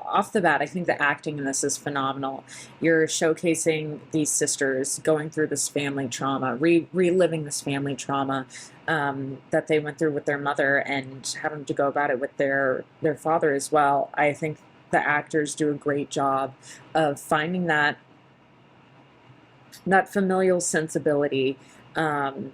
off the bat, I think the acting in this is phenomenal. You're showcasing these sisters going through this family trauma, reliving this family trauma that they went through with their mother, and having to go about it with their father as well. I think the actors do a great job of finding that familial sensibility, um,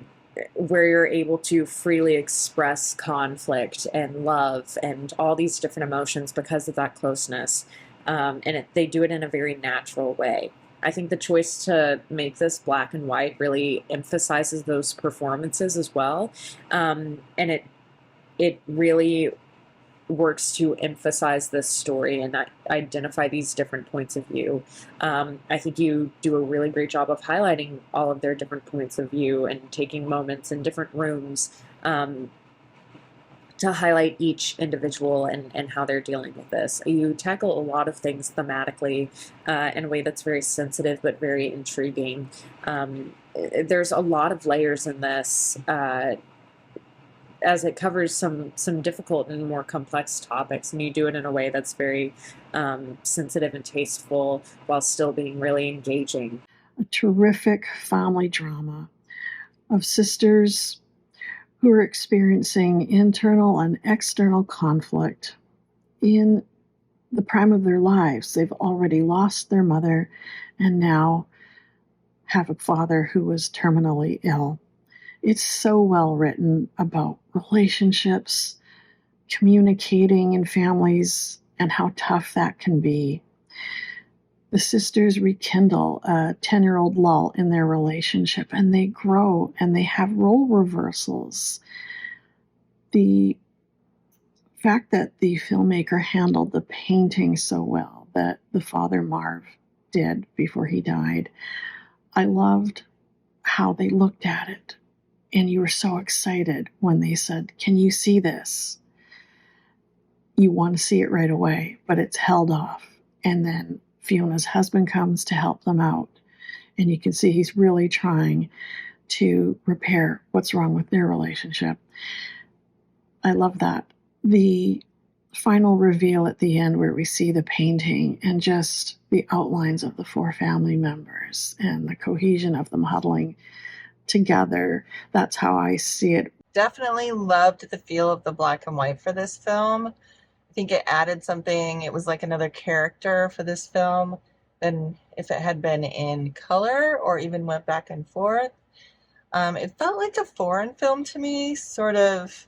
where you're able to freely express conflict and love and all these different emotions because of that closeness. They do it in a very natural way. I think the choice to make this black and white really emphasizes those performances as well. And it really works to emphasize this story and identify these different points of view. I think you do a really great job of highlighting all of their different points of view and taking moments in different rooms to highlight each individual and how they're dealing with this. You tackle a lot of things thematically in a way that's very sensitive but very intriguing. There's a lot of layers in this. As it covers some difficult and more complex topics, and you do it in a way that's very sensitive and tasteful while still being really engaging. A terrific family drama of sisters who are experiencing internal and external conflict in the prime of their lives. They've already lost their mother and now have a father who was terminally ill. It's so well written about relationships, communicating in families, and how tough that can be. The sisters rekindle a 10-year-old lull in their relationship, and they grow and they have role reversals. The fact that the filmmaker handled the painting so well, that the father Marv did before he died, I loved how they looked at it. And you were so excited when they said, "Can you see this?" You want to see it right away, but it's held off. And then Fiona's husband comes to help them out. And you can see he's really trying to repair what's wrong with their relationship. I love that. The final reveal at the end where we see the painting and just the outlines of the four family members and the cohesion of them huddling together. That's how I see it. Definitely loved the feel of the black and white for this film. I think it added something. It was like another character for this film than if it had been in color or even went back and forth. It felt like a foreign film to me, sort of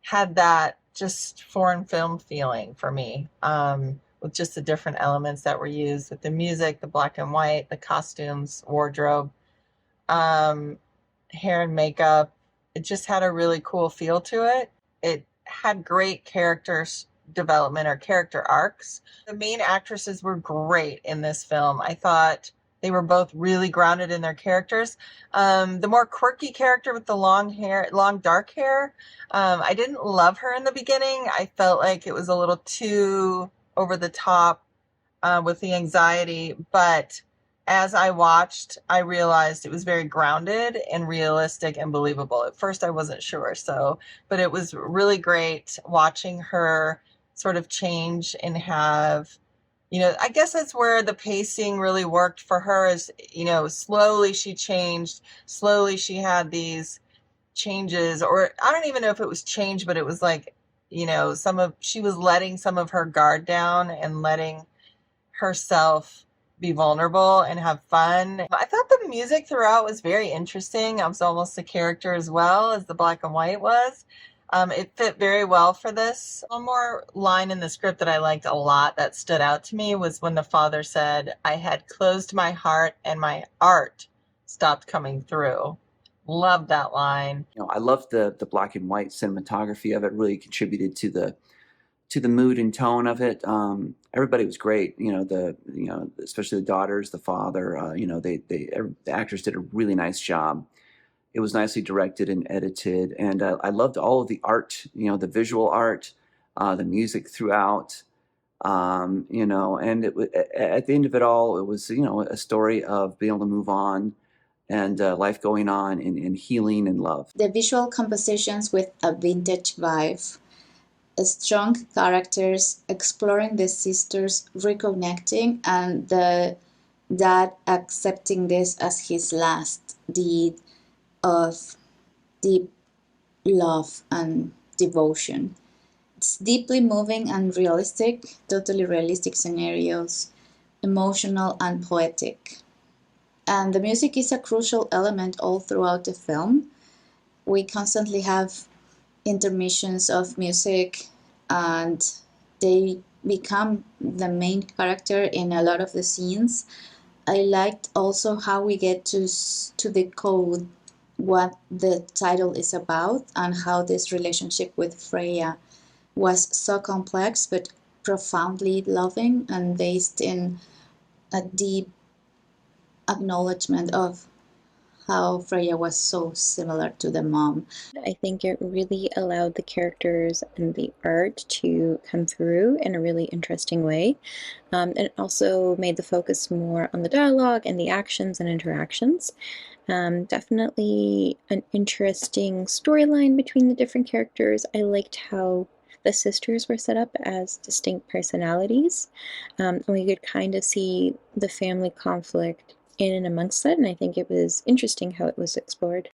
had that just foreign film feeling for me, with just the different elements that were used with the music, the black and white, the costumes, wardrobe. Hair and makeup. It just had a really cool feel to it. It had great characters development or character arcs. The main actresses were great in this film. I thought they were both really grounded in their characters. The more quirky character with the long dark hair, I didn't love her in the beginning. I felt like it was a little too over the top with the anxiety, but as I watched, I realized it was very grounded and realistic and believable. At first, I wasn't sure, but it was really great watching her sort of change and have, I guess that's where the pacing really worked for her is, slowly she changed, slowly she had these changes, or I don't even know if it was change, but it was like, she was letting some of her guard down and letting herself be vulnerable and have fun. I thought the music throughout was very interesting. I was almost a character as well as the black and white was. It fit very well for this. One more line in the script that I liked a lot that stood out to me was when the father said, "I had closed my heart and my art stopped coming through." Love that line. I love the black and white cinematography of it. Really contributed to the mood and tone of it. Everybody was great. Especially the daughters, the father. The actors did a really nice job. It was nicely directed and edited, and I loved all of the art. The visual art, the music throughout. And at the end of it all, it was a story of being able to move on and life going on and healing and love. The visual compositions with a vintage vibe. strong characters exploring the sisters reconnecting and the dad accepting this as his last deed of deep love and devotion. It's deeply moving and realistic, totally realistic scenarios, emotional and poetic. And the music is a crucial element all throughout the film. We constantly have intermissions of music, and they become the main character in a lot of the scenes. I liked also how we get to decode what the title is about and how this relationship with Freya was so complex but profoundly loving and based in a deep acknowledgement of how Freya was so similar to the mom. I think it really allowed the characters and the art to come through in a really interesting way. And it also made the focus more on the dialogue and the actions and interactions. Definitely an interesting storyline between the different characters. I liked how the sisters were set up as distinct personalities. And we could kind of see the family conflict in and amongst that, and I think it was interesting how it was explored.